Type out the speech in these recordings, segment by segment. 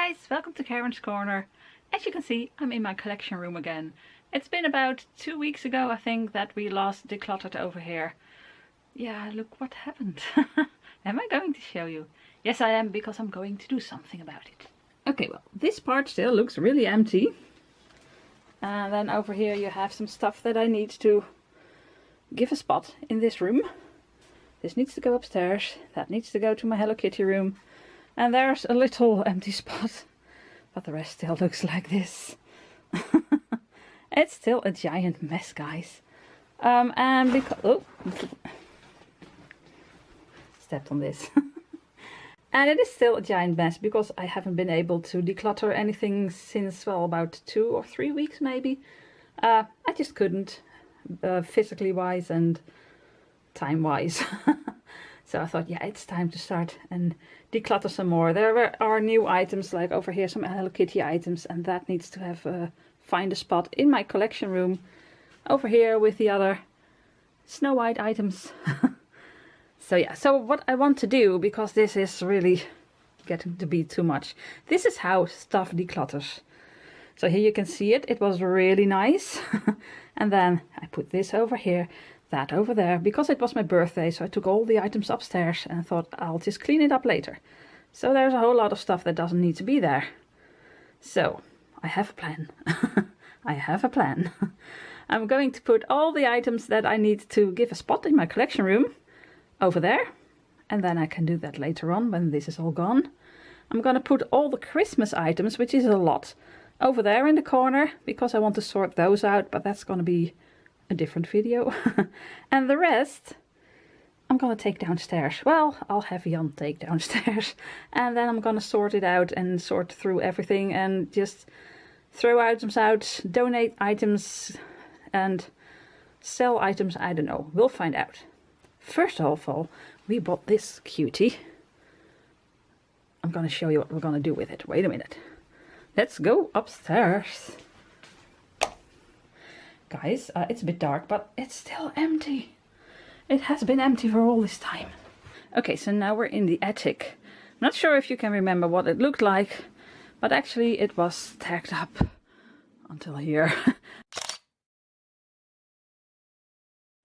guys, welcome to Karen's Corner. As you can see, I'm in my collection room again. It's been about 2 weeks ago, I think, that we last decluttered over here. Yeah, look what happened. Am I going to show you? Yes, I am, because I'm going to do something about it. Okay, well, this part still looks really empty. And then over here you have some stuff that I need to give a spot in this room. This needs to go upstairs. That needs to go to my Hello Kitty room. And there's a little empty spot. But the rest still looks like this. It's still a giant mess, guys. And because... Oh! Stepped on this. And it is still a giant mess because I haven't been able to declutter anything since, well, about 2 or 3 weeks maybe. I just couldn't, physically wise and time wise. So I thought, yeah, it's time to start and declutter some more. There are new items, like over here, some Hello Kitty items, and that needs to have find a spot in my collection room. Over here with the other Snow White items. So yeah, so what I want to do, because this is really getting to be too much. This is how stuff declutters. So here you can see it. It was really nice. And then I put this over here, that over there, because it was my birthday. So I took all the items upstairs and thought I'll just clean it up later. So there's a whole lot of stuff that doesn't need to be there. So I have a plan. I have a plan. I'm going to put all the items that I need to give a spot in my collection room over there, and then I can do that later on when this is all gone. I'm gonna put all the Christmas items, which is a lot, over there in the corner because I want to sort those out, but that's gonna be a different video. And the rest I'm gonna take downstairs. Well, I'll have Jan take downstairs, and then I'm gonna sort it out and sort through everything and just throw items out, donate items and sell items. I don't know, we'll find out. First of all, we bought this cutie. I'm gonna show you what we're gonna do with it. Wait a minute. Let's go upstairs. Guys, it's a bit dark, but it's still empty. It has been empty for all this time. Okay, so now we're in the attic. I'm not sure if you can remember what it looked like, but actually it was stacked up until here.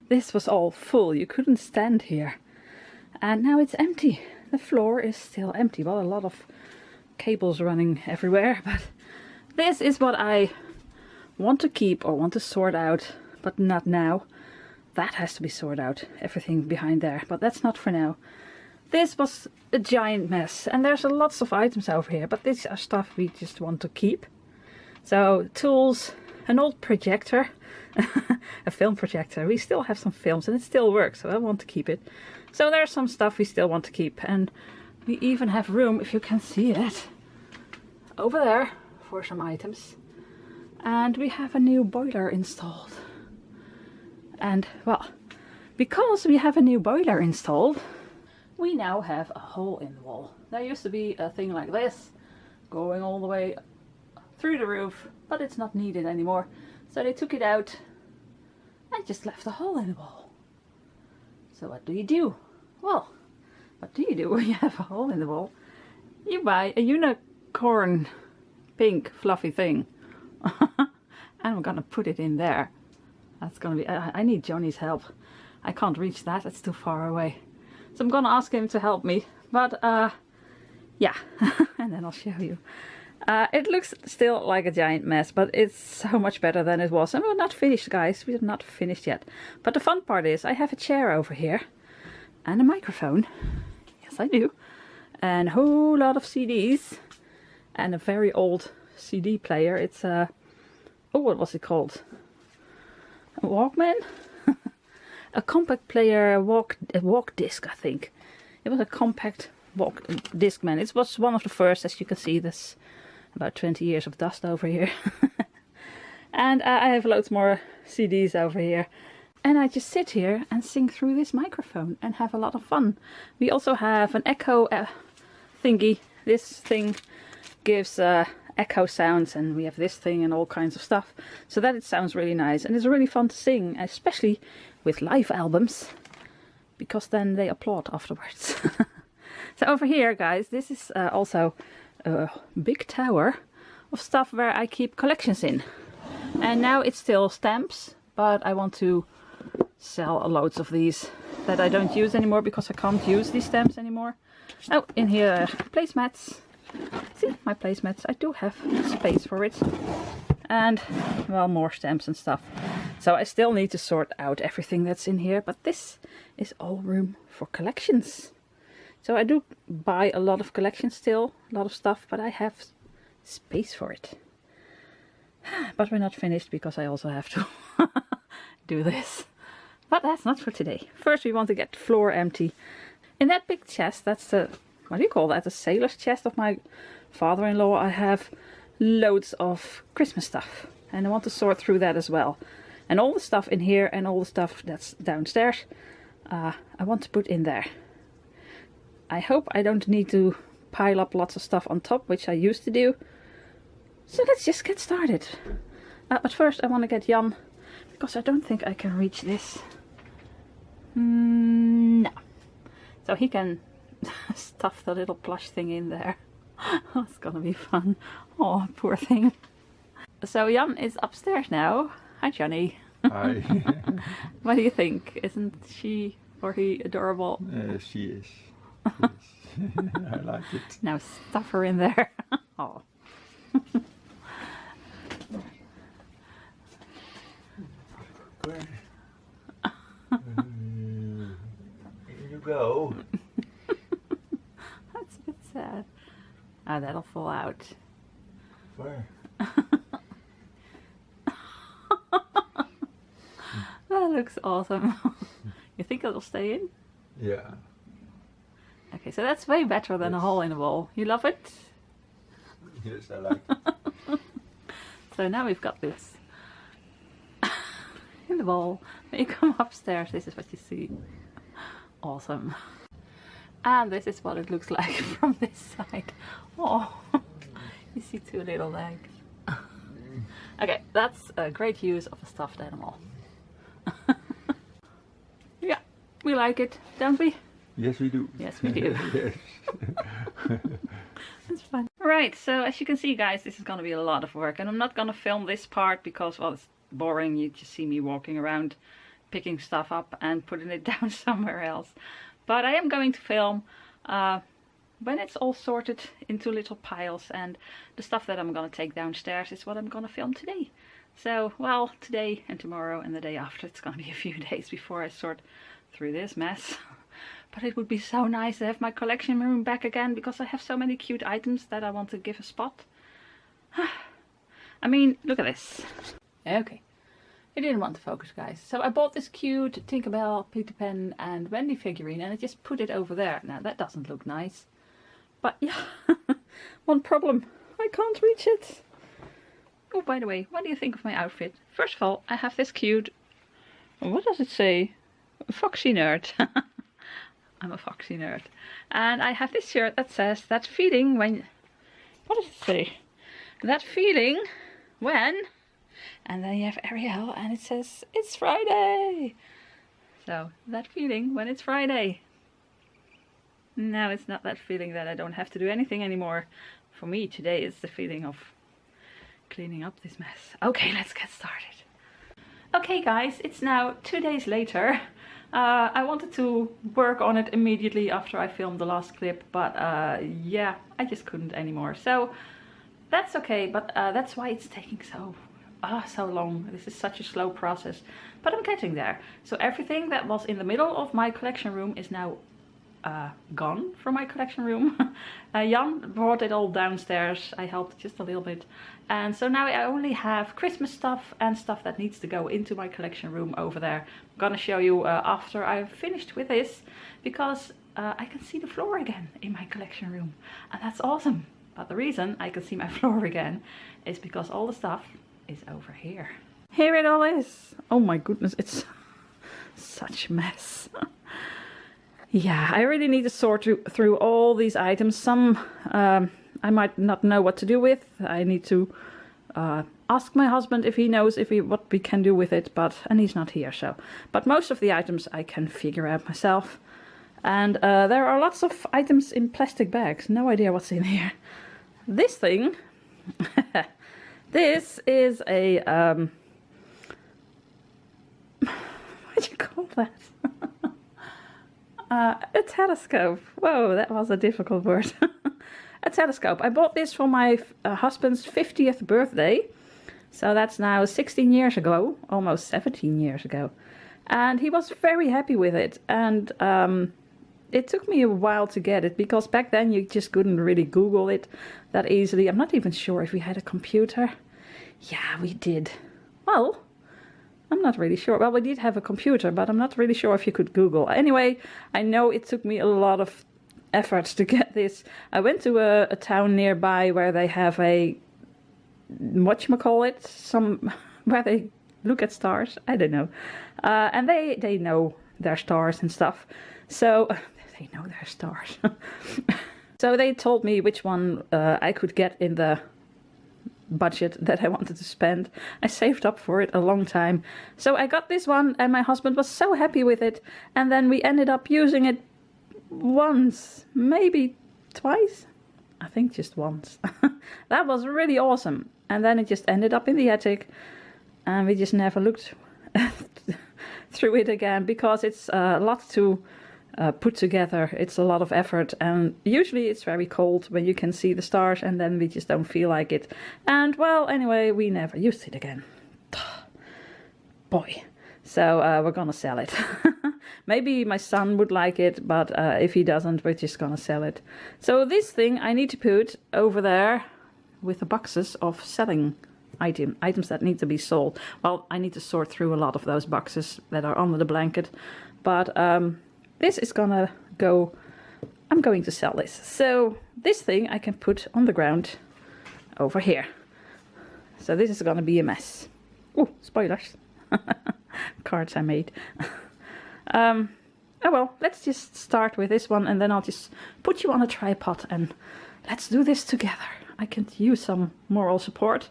This was all full, you couldn't stand here. And now it's empty. The floor is still empty. Well, a lot of cables running everywhere, but this is what I want to keep or want to sort out, but not now. That has to be sorted out, everything behind there, but that's not for now. This was a giant mess, and there's lots of items over here, but these are stuff we just want to keep. So, tools, an old projector, a film projector. We still have some films and it still works, so I want to keep it. So there's some stuff we still want to keep, and we even have room, if you can see it, over there for some items. And we have a new boiler installed. And well, because we have a new boiler installed, we now have a hole in the wall. There used to be a thing like this going all the way through the roof, but it's not needed anymore. So they took it out and just left a hole in the wall. So what do you do? Well, what do you do when you have a hole in the wall? You buy a unicorn pink fluffy thing. And I'm gonna put it in there. That's gonna be, I need Johnny's help. I can't reach that, it's too far away. So I'm gonna ask him to help me, but yeah, and then I'll show you. It looks still like a giant mess, but it's so much better than it was. And we're not finished, guys. We're not finished yet. But the fun part is I have a chair over here and a microphone. Yes, I do. And a whole lot of CDs and a very old CD player. It's a, oh, what was it called? A Walkman? A compact player walk disc, I think. It was a compact walk discman. It was one of the first, as you can see. This about 20 years of dust over here. And I have loads more CDs over here. And I just sit here and sing through this microphone and have a lot of fun. We also have an echo thingy. This thing gives echo sounds, and we have this thing and all kinds of stuff. So that it sounds really nice. And it's really fun to sing, especially with live albums, because then they applaud afterwards. So over here, guys, this is also a big tower of stuff where I keep collections in. And now it's still stamps, but I want to sell loads of these that I don't use anymore because I can't use these stamps anymore. Oh, in here, placemats. See, my placemats, I do have space for it. And, well, more stamps and stuff. So I still need to sort out everything that's in here, but this is all room for collections. So I do buy a lot of collections still, a lot of stuff, but I have space for it. But we're not finished because I also have to do this. But that's not for today. First we want to get the floor empty. In that big chest, that's the, what do you call that? The sailor's chest of my father-in-law. I have loads of Christmas stuff. And I want to sort through that as well. And all the stuff in here and all the stuff that's downstairs, I want to put in there. I hope I don't need to pile up lots of stuff on top, which I used to do. So let's just get started. But first I want to get Jan, because I don't think I can reach this. No. So he can stuff the little plush thing in there. Oh, it's gonna be fun. Oh, poor thing. So Jan is upstairs now. Hi, Johnny. Hi. What do you think? Isn't she or he adorable? She is. Yes. I like it. Now stuff her in there. Oh. Where you go? That's a bit sad. Oh, that'll fall out. Where? That looks awesome. You think it'll stay in? Yeah. Okay, so that's way better than a hole in the wall. You love it? Yes, I like it. So now we've got this in the wall. When you come upstairs, this is what you see. Awesome. And this is what it looks like from this side. Oh, you see two little legs. Okay, that's a great use of a stuffed animal. Yeah, we like it, don't we? Yes, we do. Yes, we do. Yes. That's fun. Right, so as you can see, guys, this is going to be a lot of work, and I'm not going to film this part because, well, it's boring. You just see me walking around picking stuff up and putting it down somewhere else. But I am going to film when it's all sorted into little piles, and the stuff that I'm going to take downstairs is what I'm going to film today. So, well, today and tomorrow and the day after, it's going to be a few days before I sort through this mess. But it would be so nice to have my collection room back again, because I have so many cute items that I want to give a spot. I mean, look at this. Okay, I didn't want to focus, guys. So I bought this cute Tinkerbell, Peter Pan and Wendy figurine, and I just put it over there. Now that doesn't look nice. But yeah, one problem, I can't reach it. Oh, by the way, what do you think of my outfit? First of all, I have this cute, what does it say? Foxy nerd. I'm a foxy nerd. And I have this shirt that says, that feeling when, what does it say? That feeling when, and then you have Ariel and it says, it's Friday. So, that feeling when it's Friday. No, it's not that feeling that I don't have to do anything anymore. For me, today is the feeling of cleaning up this mess. Okay, let's get started. Okay guys, it's now 2 days later. I wanted to work on it immediately after I filmed the last clip, but yeah, I just couldn't anymore. So that's okay, but that's why it's taking so long. This is such a slow process, but I'm getting there. So everything that was in the middle of my collection room is now gone from my collection room. Jan brought it all downstairs. I helped just a little bit, and so now I only have Christmas stuff and stuff that needs to go into my collection room over there. I'm gonna show you after I've finished with this, because I can see the floor again in my collection room, and that's awesome. But the reason I can see my floor again is because all the stuff is over here. Here it all is. Oh my goodness, it's such a mess. Yeah, I really need to sort through all these items. Some I might not know what to do with. I need to ask my husband if he knows what we can do with it, and he's not here, so. But most of the items I can figure out myself. And there are lots of items in plastic bags. No idea what's in here. this thing, this is a, what do you call that? A telescope. Whoa, that was a difficult word. A telescope. I bought this for my husband's 50th birthday. So that's now 16 years ago, almost 17 years ago. And he was very happy with it. And it took me a while to get it, because back then you just couldn't really Google it that easily. I'm not even sure if we had a computer. Yeah, we did. Well, I'm not really sure. Well, we did have a computer, but I'm not really sure if you could Google. Anyway, I know it took me a lot of effort to get this. I went to a town nearby where they have a, whatchamacallit, where they look at stars. I don't know. And they know their stars and stuff. So, they know their stars. So they told me which one I could get in the budget that I wanted to spend. I saved up for it a long time. So I got this one, and my husband was so happy with it. And then we ended up using it once, maybe twice. I think just once. That was really awesome. And then it just ended up in the attic, and we just never looked through it again, because it's a lot to put together. It's a lot of effort, and usually it's very cold when you can see the stars, and then we just don't feel like it. And well, anyway, we never used it again. Boy. So we're gonna sell it. Maybe my son would like it, but if he doesn't, we're just gonna sell it. So this thing I need to put over there with the boxes of selling items that need to be sold. Well, I need to sort through a lot of those boxes that are under the blanket, but this is gonna go, I'm going to sell this. So this thing I can put on the ground over here. So this is gonna be a mess. Oh, spoilers. Cards I made. Oh well, let's just start with this one, and then I'll just put you on a tripod and let's do this together. I can use some moral support.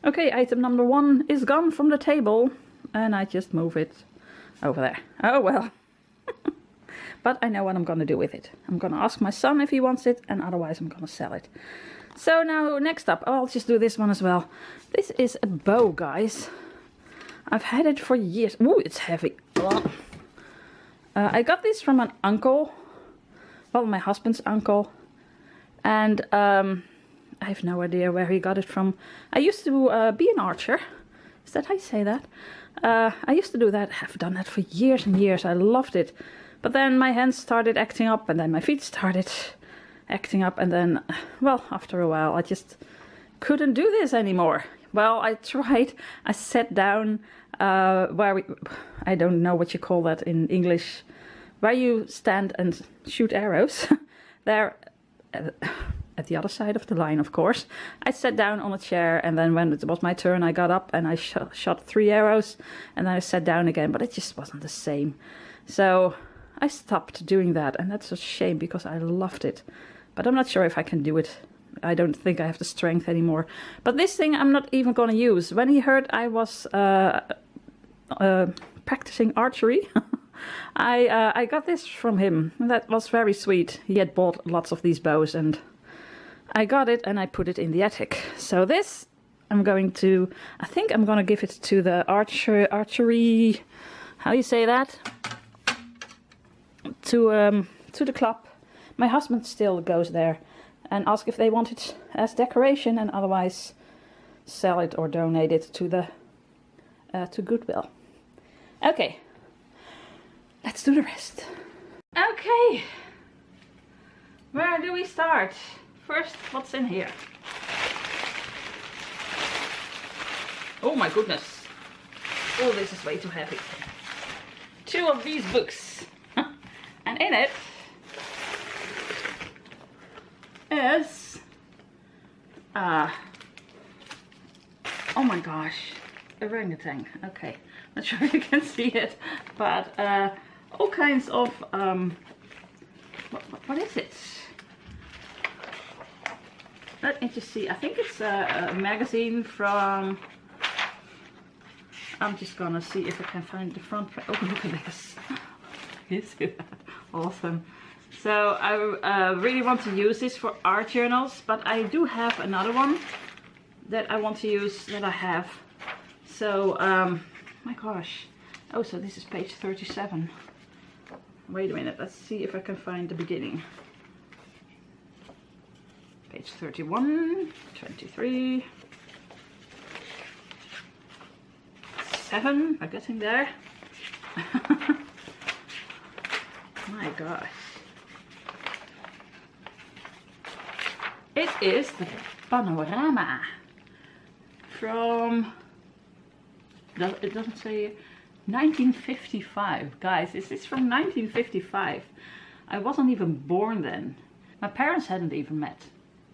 Okay, item number 1 is gone from the table, and I just move it over there. Oh well. But I know what I'm gonna do with it. I'm gonna ask my son if he wants it, and otherwise I'm gonna sell it. So now next up, I'll just do this one as well. This is a bow, guys. I've had it for years. Ooh, it's heavy. I got this from an uncle. Well, my husband's uncle. And I have no idea where he got it from. I used to be an archer. Is that how you say that? I used to do that. I've done that for years and years. I loved it. But then my hands started acting up, and then my feet started acting up, and then, well, after a while I just couldn't do this anymore. Well, I tried. I sat down I don't know what you call that in English, where you stand and shoot arrows. There, at the other side of the line, of course. I sat down on a chair, and then when it was my turn, I got up and I shot 3 arrows, and then I sat down again, but it just wasn't the same. So I stopped doing that, and that's a shame, because I loved it. But I'm not sure if I can do it. I don't think I have the strength anymore. But this thing I'm not even gonna use. When he heard I was practicing archery, I got this from him. That was very sweet. He had bought lots of these bows, and I got it and I put it in the attic. So this, I think I'm gonna give it to the archery, how you say that? To the club. My husband still goes there and asks if they want it as decoration, and otherwise sell it or donate it to the to Goodwill. Okay, let's do the rest. Okay, where do we start? First, what's in here? Oh my goodness. Oh, this is way too heavy. 2 of these books. And in it is oh my gosh, orangutan. Okay, not sure if you can see it, but all kinds of what is it? Let me just see. I think it's a magazine from, I'm just gonna see if I can find the front. Oh, look at this. Is it awesome? So I really want to use this for art journals, but I do have another one that I want to use that I have. So, my gosh. Oh, so this is page 37. Wait a minute, let's see if I can find the beginning. Page 31, 23, 7, I'm getting there. My gosh. It is the panorama from, it doesn't say, 1955. Guys, is this from 1955? I wasn't even born then. My parents hadn't even met.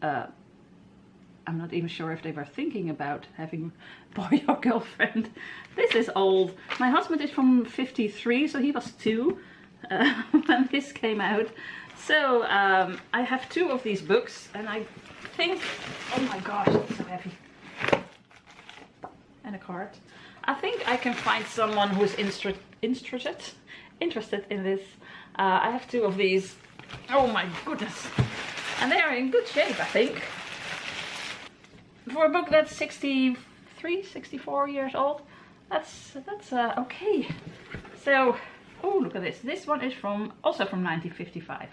I'm not even sure if they were thinking about having a boy or girlfriend. This is old. My husband is from 53, so he was 2 when this came out. So I have 2 of these books, and I think, oh my gosh, it's so heavy. And a card. I think I can find someone who's interested in this. I have 2 of these. Oh my goodness. And they are in good shape, I think. For a book that's 63, 64 years old, that's okay. So, oh, look at this. This one is also from 1955.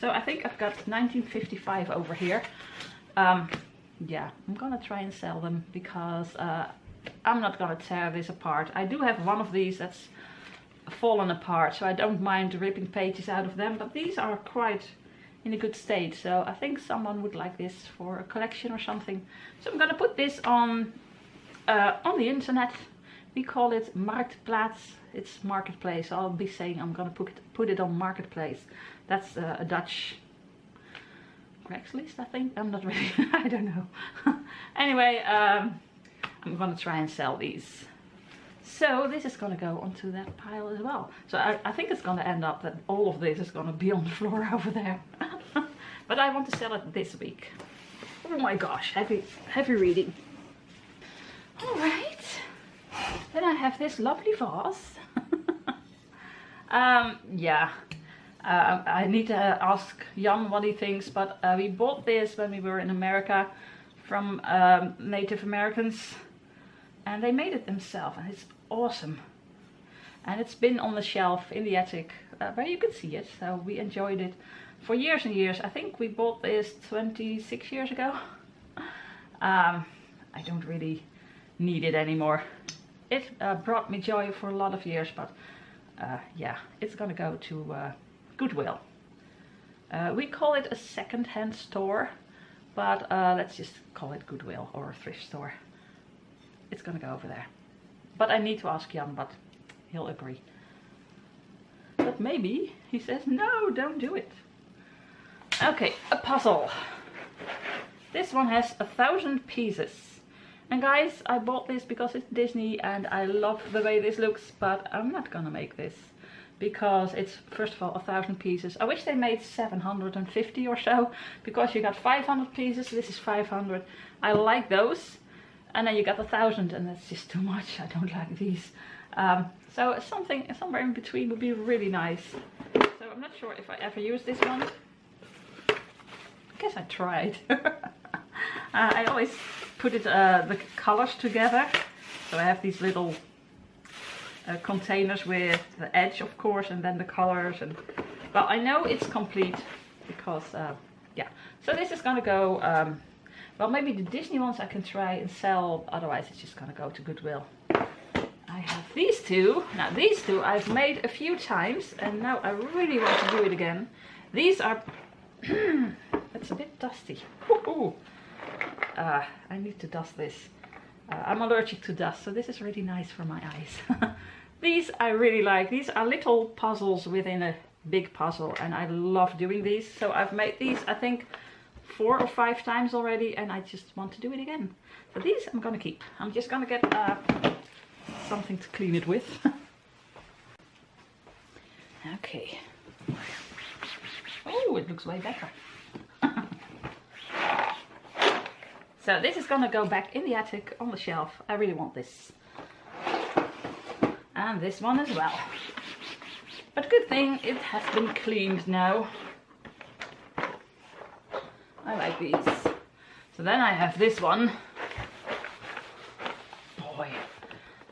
So I think I've got 1955 over here. Yeah, I'm gonna try and sell them because I'm not gonna tear this apart. I do have one of these that's fallen apart, so I don't mind ripping pages out of them, but these are quite in a good state, so I think someone would like this for a collection or something. So I'm gonna put this on the internet. We call it Marktplaats. It's marketplace. I'll be saying I'm gonna put it on marketplace. That's a Dutch Craigslist, I think. I'm not really, I don't know. Anyway, I'm gonna try and sell these. So this is gonna go onto that pile as well. So I think it's gonna end up that all of this is gonna be on the floor over there. But I want to sell it this week. Oh my gosh, heavy reading. All right. Then I have this lovely vase. Yeah. I need to ask Jan what he thinks, but we bought this when we were in America from Native Americans, and they made it themselves, and it's awesome. And it's been on the shelf in the attic where you could see it, so we enjoyed it for years and years. I think we bought this 26 years ago. I don't really need it anymore. It brought me joy for a lot of years, but yeah, it's gonna go to Goodwill. We call it a second-hand store, but let's just call it Goodwill or a thrift store. It's gonna go over there. But I need to ask Jan, but he'll agree. But maybe he says, no, don't do it. Okay, a puzzle. This one has 1,000 pieces. And guys, I bought this because it's Disney and I love the way this looks, but I'm not gonna make this because it's, first of all, 1,000 pieces. I wish they made 750 or so, because you got 500 pieces, this is 500. I like those. And then you got 1,000, and that's just too much. I don't like these. So something somewhere in between would be really nice. So I'm not sure if I ever use this one. I guess I tried. I always put it the colors together. So I have these little containers with the edge, of course, and then the colors. And well, I know it's complete because yeah. So this is gonna go. Well, maybe the Disney ones I can try and sell, otherwise it's just gonna go to Goodwill. I have these 2. Now these 2 I've made a few times, and now I really want to do it again. These are, it's a bit dusty. I need to dust this. I'm allergic to dust, so this is really nice for my eyes. These I really like. These are little puzzles within a big puzzle, and I love doing these. So I've made these, I think, 4 or 5 times already, and I just want to do it again. So these I'm gonna keep. I'm just gonna get something to clean it with. Okay. Oh, it looks way better. So this is gonna go back in the attic on the shelf. I really want this. And this one as well. But good thing it has been cleaned now. I like these. So then I have this one. Boy,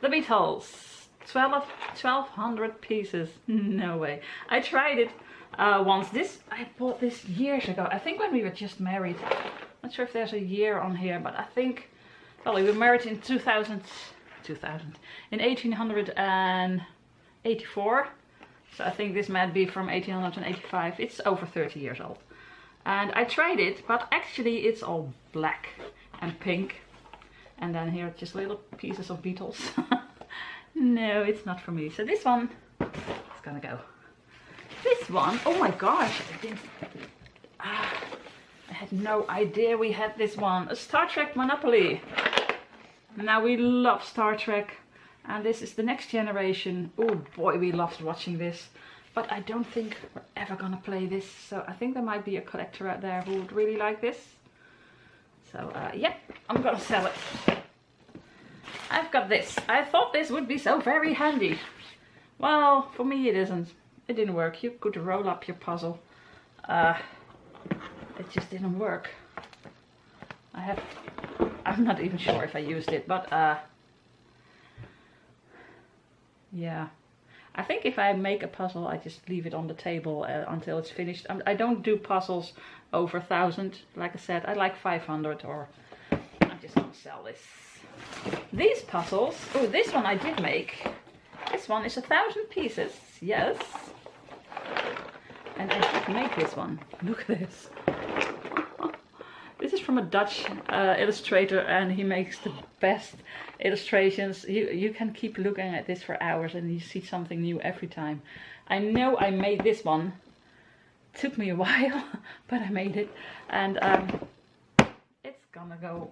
the Beatles. 1200 pieces. No way. I tried it once. I bought this years ago. I think when we were just married. Not sure if there's a year on here, but I think, well, we were married in 2000 in 1884. So I think this might be from 1885. It's over 30 years old. And I tried it, but actually it's all black and pink. And then here just little pieces of Beatles. No, it's not for me. So this one is gonna go. This one, oh my gosh, I had no idea we had this one. A Star Trek Monopoly. Now we love Star Trek. And this is the next generation. Oh boy, we loved watching this. But I don't think we're ever gonna play this. So I think there might be a collector out there who would really like this. So yeah, I'm gonna sell it. I've got this. I thought this would be so very handy. Well, for me it isn't. It didn't work. You could roll up your puzzle. It just didn't work. I'm not even sure if I used it, but yeah. I think if I make a puzzle, I just leave it on the table until it's finished. I don't do puzzles over 1,000. Like I said, I like 500, or I'm just gonna sell this. These puzzles, oh, this one I did make. This one is 1,000 pieces, yes. And I did make this one. Look at this. This is from a Dutch illustrator, and he makes the best illustrations. You can keep looking at this for hours and you see something new every time. I know I made this one. Took me a while, but I made it. And it's gonna go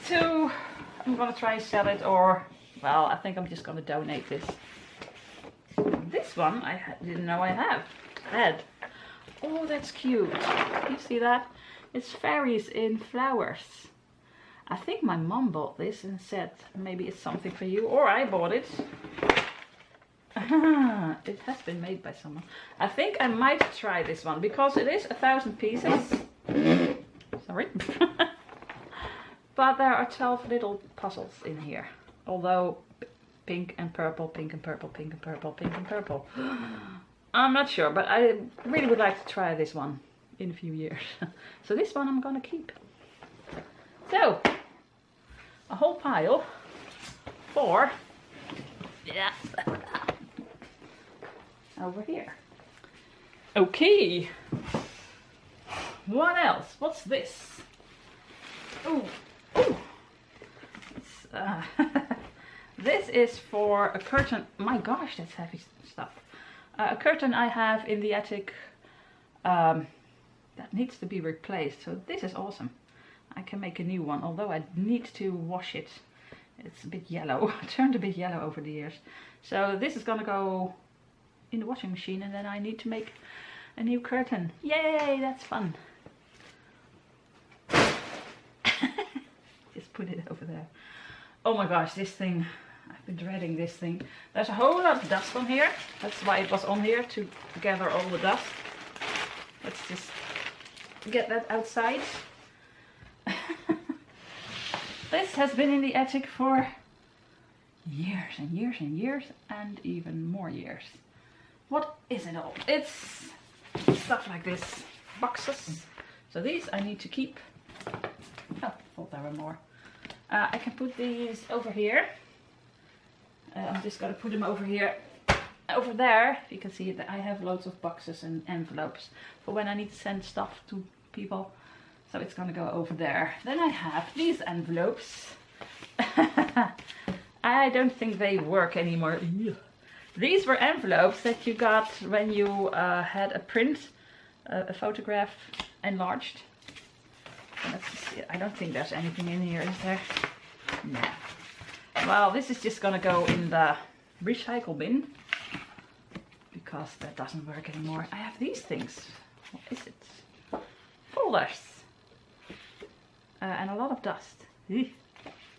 to... I'm gonna try and sell it, or... Well, I think I'm just gonna donate this. This one I didn't know I had. Oh, that's cute. You see that? It's fairies in flowers. I think my mom bought this and said maybe it's something for you, or I bought it. It has been made by someone. I think I might try this one because it is 1,000 pieces. Sorry. But there are 12 little puzzles in here. Although pink and purple, pink and purple, pink and purple, pink and purple. I'm not sure, but I really would like to try this one in a few years. So this one I'm gonna keep. So, a whole pile for, yeah, over here. Okay. What else? What's this? Ooh, ooh. This is for a curtain. My gosh, that's heavy stuff. A curtain I have in the attic that needs to be replaced. So this is awesome. I can make a new one, although I need to wash it. It's a bit yellow. It turned a bit yellow over the years. So this is gonna go in the washing machine, and then I need to make a new curtain. Yay, that's fun. Just put it over there. Oh my gosh, this thing. I've been dreading this thing. There's a whole lot of dust on here. That's why it was on here, to gather all the dust. Let's just get that outside. This has been in the attic for years and years and years, and even more years. What is it all? It's stuff like this. Boxes. So these I need to keep. Oh, I thought there were more. I can put these over here. I'm just gonna put them over here. Over there, you can see that I have loads of boxes and envelopes for when I need to send stuff to people. So it's gonna go over there. Then I have these envelopes. I don't think they work anymore. These were envelopes that you got when you had a print, a photograph enlarged. Let's see. I don't think there's anything in here, is there? No. Well, this is just gonna go in the recycle bin because that doesn't work anymore. I have these things. What is it? Folders. And a lot of dust.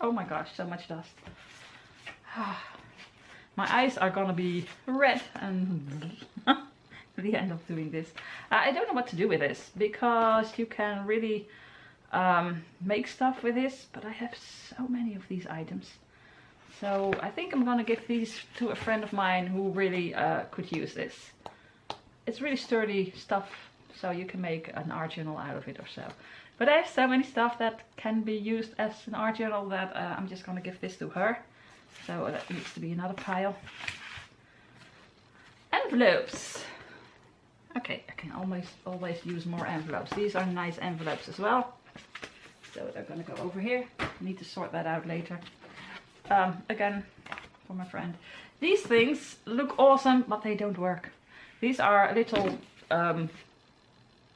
Oh my gosh, so much dust. My eyes are gonna be red and the end of doing this. I don't know what to do with this, because you can really make stuff with this, but I have so many of these items. So I think I'm gonna give these to a friend of mine who really could use this. It's really sturdy stuff, so you can make an art journal out of it or so. But I have so many stuff that can be used as an art journal that I'm just gonna give this to her. So that needs to be another pile. Envelopes. Okay, I can always use more envelopes. These are nice envelopes as well. So they're gonna go over here. I need to sort that out later. Again, for my friend. These things look awesome, but they don't work. These are little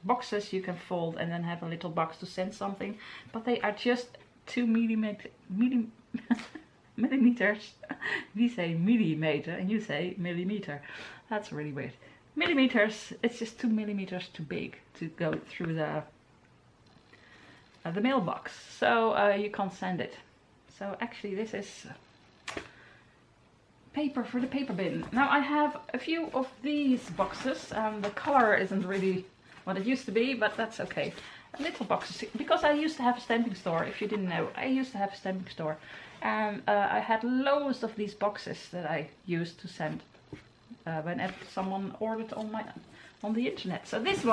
boxes you can fold and then have a little box to send something. But they are just 2 millimeters. We say millimeter and you say millimeter. That's really weird. Millimeters, it's just 2 millimeters too big to go through the mailbox. So you can't send it. So actually this is paper for the paper bin. Now I have a few of these boxes. The color isn't really what it used to be, but that's okay. Little boxes, because I used to have a stamping store. If you didn't know, I used to have a stamping store, and I had loads of these boxes that I used to send whenever someone ordered on the internet. So these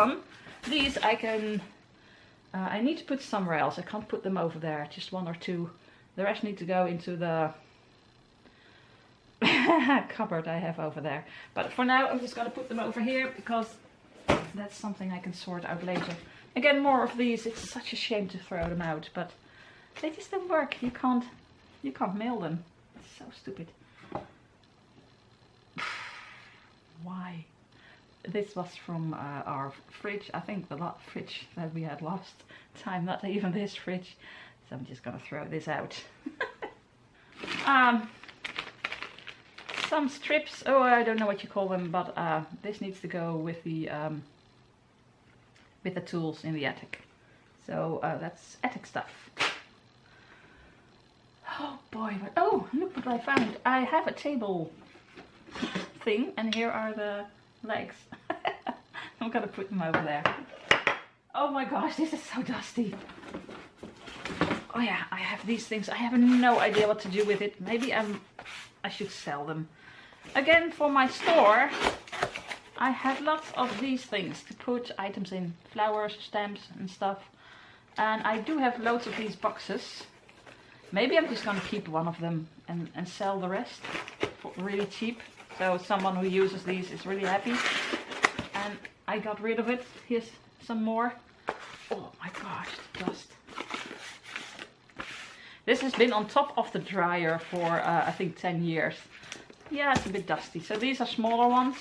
I need to put somewhere else. I can't put them over there, just 1 or 2. The rest need to go into the cupboard I have over there. But for now I'm just going to put them over here, because that's something I can sort out later. Again, more of these. It's such a shame to throw them out, but they just don't work. You can't mail them. It's so stupid. Why? This was from our fridge. I think the fridge that we had last time, not even this fridge. So I'm just gonna throw this out. Some strips. Oh, I don't know what you call them, but this needs to go with the tools in the attic. So that's attic stuff. Oh boy! Oh, look what I found! I have a table thing, and here are the legs. I'm gonna put them over there. Oh my gosh, this is so dusty. Oh yeah, I have these things. I have no idea what to do with it. Maybe I should sell them. Again, for my store, I have lots of these things to put items in. Flowers, stamps and stuff. And I do have loads of these boxes. Maybe I'm just gonna keep one of them and sell the rest for really cheap. So someone who uses these is really happy. And I got rid of it. Here's some more. Oh my gosh, dust. This has been on top of the dryer for I think 10 years. Yeah, it's a bit dusty. So these are smaller ones.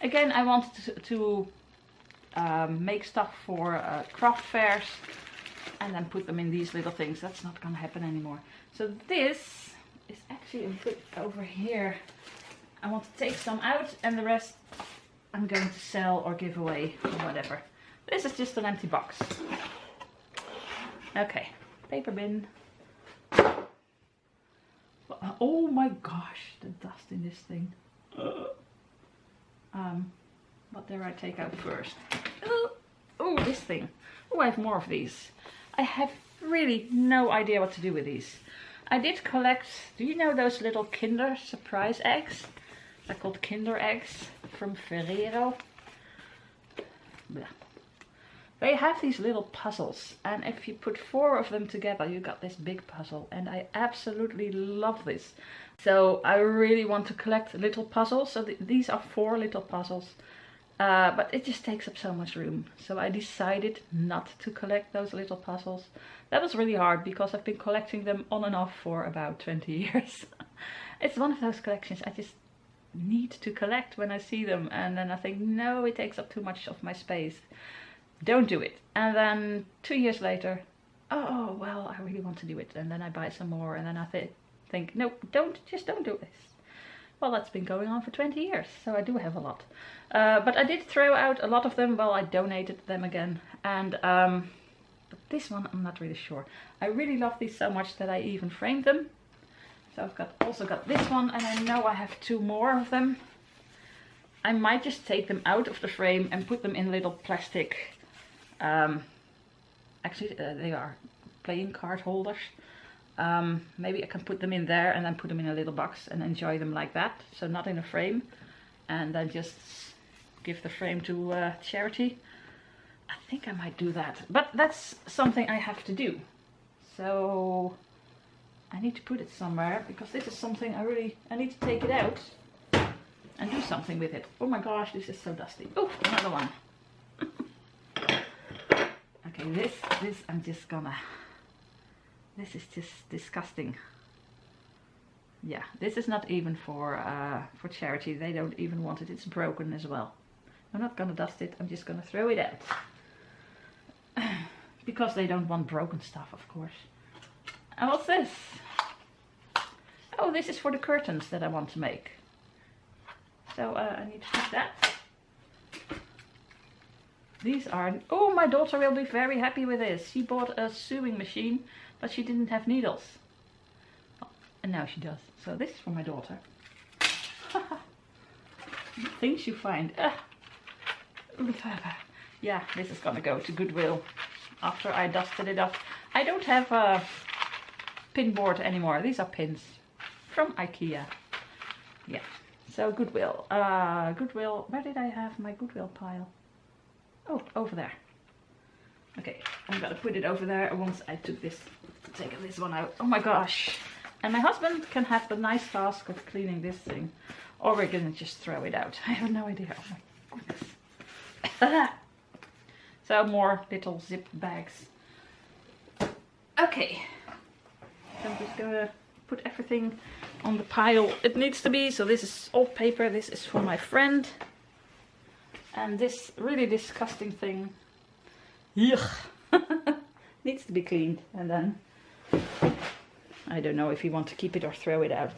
Again, I wanted to make stuff for craft fairs and then put them in these little things. That's not gonna happen anymore. So this is actually a bit over here. I want to take some out and the rest I'm going to sell or give away or whatever. This is just an empty box. Okay, paper bin. Oh my gosh, the dust in this thing. What dare I take out first? Oh, this thing. Oh, I have more of these. I have really no idea what to do with these. I did collect, do you know those little Kinder surprise eggs? They're called Kinder eggs from Ferrero. Blah. They have these little puzzles, and if you put 4 of them together, you got this big puzzle, and I absolutely love this. So I really want to collect little puzzles. So these are 4 little puzzles, but it just takes up so much room. So I decided not to collect those little puzzles. That was really hard because I've been collecting them on and off for about 20 years. It's one of those collections I just need to collect when I see them, and then I think, no, it takes up too much of my space. Don't do it. And then 2 years later, oh well, I really want to do it, and then I buy some more, and then I think, no, don't do this. Well, that's been going on for 20 years, so I do have a lot. But I did throw out a lot of them. Well, I donated them again, and but this one I'm not really sure. I really love these so much that I even framed them. So I've also got this one, and I know I have 2 more of them. I might just take them out of the frame and put them in little plastic, actually they are playing card holders. Maybe I can put them in there and then put them in a little box and enjoy them like that. So not in a frame, and then just give the frame to charity. I think I might do that, but that's something I have to do. So I need to put it somewhere, because this is something I need to take it out and do something with it. Oh my gosh, this is so dusty. Oh, another one. Okay, this I'm just gonna, this is just disgusting. Yeah, this is not even for charity. They don't even want it. It's broken as well. I'm not gonna dust it. I'm just gonna throw it out. Because they don't want broken stuff, of course. And what's this? Oh, this is for the curtains that I want to make. So I need to put that. These are, oh, my daughter will be very happy with this. She bought a sewing machine, but she didn't have needles. Oh, and now she does. So this is for my daughter. Things you find. Yeah, this is gonna go to Goodwill after I dusted it off. I don't have a pin board anymore. These are pins from IKEA. Yeah, so Goodwill. Goodwill, where did I have my Goodwill pile? Oh, over there. Okay, I'm gonna put it over there once I took this, take this one out. Oh my gosh. And my husband can have the nice task of cleaning this thing, or we're gonna just throw it out. I have no idea. Oh my goodness. So more little zip bags. Okay, so I'm just gonna put everything on the pile it needs to be. So this is old paper, this is for my friend. And this really disgusting thing, yuck, needs to be cleaned. And then, I don't know if you want to keep it or throw it out.